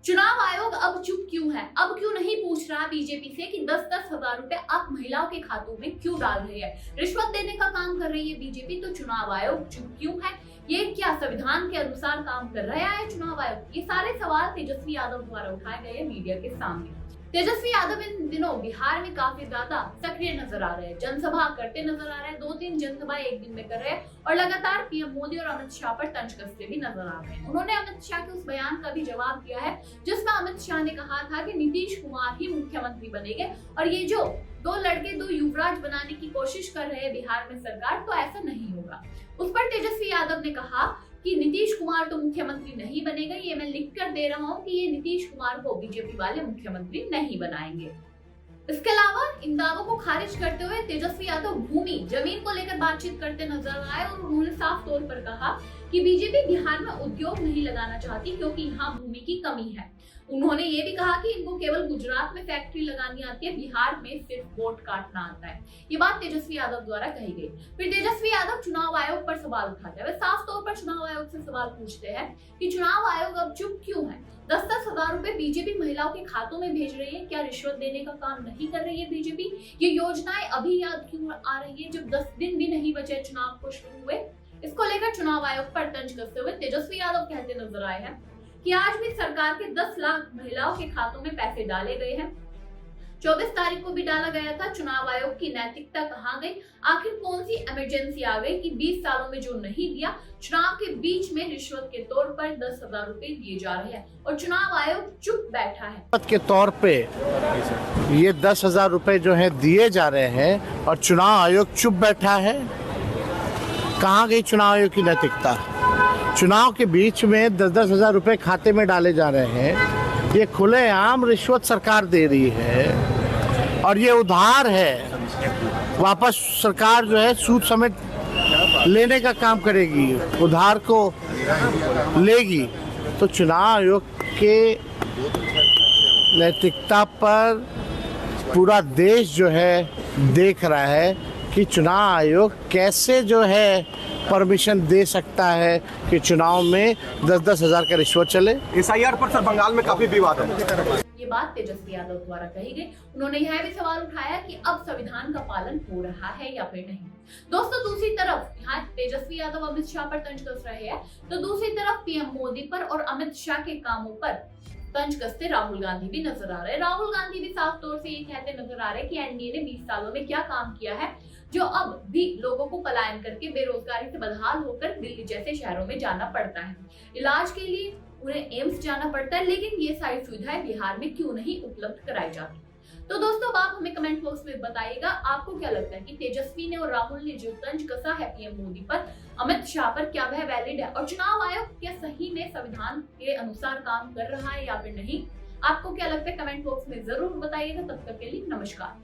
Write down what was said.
चुनाव आयोग अब चुप क्यों है? अब क्यों नहीं पूछ रहा बीजेपी से कि 10-10 हजार रुपए आप महिलाओं के खातों में क्यों डाल रहे हैं? रिश्वत देने का काम कर रही है बीजेपी, तो चुनाव आयोग चुप क्यों है? ये क्या संविधान के अनुसार काम कर रहा है चुनाव आयोग? ये सारे सवाल तेजस्वी यादव द्वारा उठाए गए मीडिया के सामने। तेजस्वी यादव इन दिनों बिहार में काफी ज्यादा सक्रिय नजर आ रहे हैं, जनसभा करते नजर आ रहे हैं, 2-3 जनसभा एक दिन में कर रहे हैं और लगातार पीएम मोदी और अमित शाह पर तंज कसते भी नजर आ रहे हैं। उन्होंने अमित शाह के उस बयान का भी जवाब दिया है जिसमें अमित शाह ने कहा था कि नीतीश कुमार ही मुख्यमंत्री बनेंगे और ये जो दो लड़के दो युवराज बनाने की कोशिश कर रहे हैं बिहार में सरकार, तो ऐसा नहीं होगा। उस पर तेजस्वी यादव ने कहा कि नीतीश कुमार तो मुख्यमंत्री नहीं बनेगा, ये मैं लिख कर दे रहा हूँ कि ये नीतीश कुमार को बीजेपी वाले मुख्यमंत्री नहीं बनाएंगे। इसके अलावा इन दावों को खारिज करते हुए तेजस्वी यादव भूमि जमीन को लेकर बातचीत करते नजर आए और उन्होंने साफ तौर पर कहा कि बीजेपी बिहार में उद्योग नहीं लगाना चाहती क्योंकि यहाँ भूमि की कमी है। उन्होंने ये भी कहा कि इनको केवल गुजरात में फैक्ट्री लगानी आती है, बिहार में सिर्फ वोट काटना आता है। ये बात तेजस्वी यादव द्वारा कही गई। फिर तेजस्वी यादव चुनाव आयोग पर सवाल उठाते हैं। वे साफ तौर पर चुनाव आयोग से सवाल पूछते हैं कि चुनाव आयोग अब चुप क्यों है? 10-10 हजार रुपए बीजेपी महिलाओं के खातों में भेज रही है, क्या रिश्वत देने का काम नहीं कर रही है बीजेपी? ये योजनाएं अभी याद क्यों आ रही है जब 10 दिन भी नहीं बचे चुनाव को शुरू हुए? इसको लेकर चुनाव आयोग पर तंज कसते हुए तेजस्वी यादव कहते नजर आए हैं कि आज भी सरकार के 10 लाख महिलाओं के खातों में पैसे डाले गए हैं। 24 तारीख को भी डाला गया था। चुनाव आयोग की नैतिकता कहाँ गई? आखिर कौन सी इमरजेंसी आ गई कि 20 सालों में जो नहीं दिया, चुनाव के बीच में रिश्वत के तौर पर 10 हजार रुपए दिए जा रहे हैं और चुनाव आयोग चुप बैठा है। रिश्वत के तौर पे ये 10 हजार रुपए जो है दिए जा रहे हैं और चुनाव आयोग चुप बैठा है। कहाँ गई चुनाव आयोग की नैतिकता? चुनाव के बीच में 10-10 हजार रुपए खाते में डाले जा रहे हैं। ये खुलेआम रिश्वत सरकार दे रही है और ये उधार है। वापस सरकार जो है सूद समेत लेने का काम करेगी, उधार को लेगी। तो चुनाव आयोग के नैतिकता पर पूरा देश जो है देख रहा है कि चुनाव आयोग कैसे जो है परमिशन दे सकता है कि चुनाव में 10-10 हजार का रिश्वत चले। SIR पर सर बंगाल में काफी विवाद है। ये बात तेजस्वी यादव द्वारा कही गई। उन्होंने यह भी सवाल उठाया कि अब संविधान का पालन हो रहा है या फिर नहीं। दोस्तों, दूसरी तरफ यहाँ तेजस्वी यादव अमित शाह पर तंज कस रहे हैं, तो दूसरी तरफ पीएम मोदी पर और अमित शाह के कामों पर तंज कसते राहुल गांधी भी नजर आ रहे हैं। राहुल गांधी भी साफ तौर से ये कहते नजर आ रहे हैं कि एनडीए ने 20 सालों में क्या काम किया है जो अब भी लोगों को पलायन करके बेरोजगारी से बदहाल होकर दिल्ली जैसे शहरों में जाना पड़ता है। इलाज के लिए उन्हें एम्स जाना पड़ता है, लेकिन ये सारी सुविधाएं बिहार में क्यों नहीं उपलब्ध कराई जाती? तो दोस्तों, आप हमें कमेंट बॉक्स में बताइएगा आपको क्या लगता है कि तेजस्वी ने और राहुल ने जो तंज कसा है पीएम मोदी पर, अमित शाह पर, क्या वह वैलिड है और चुनाव आयोग क्या सही में संविधान के अनुसार काम कर रहा है या फिर नहीं? आपको क्या लगता है कमेंट बॉक्स में जरूर बताइएगा। तब तक के लिए नमस्कार।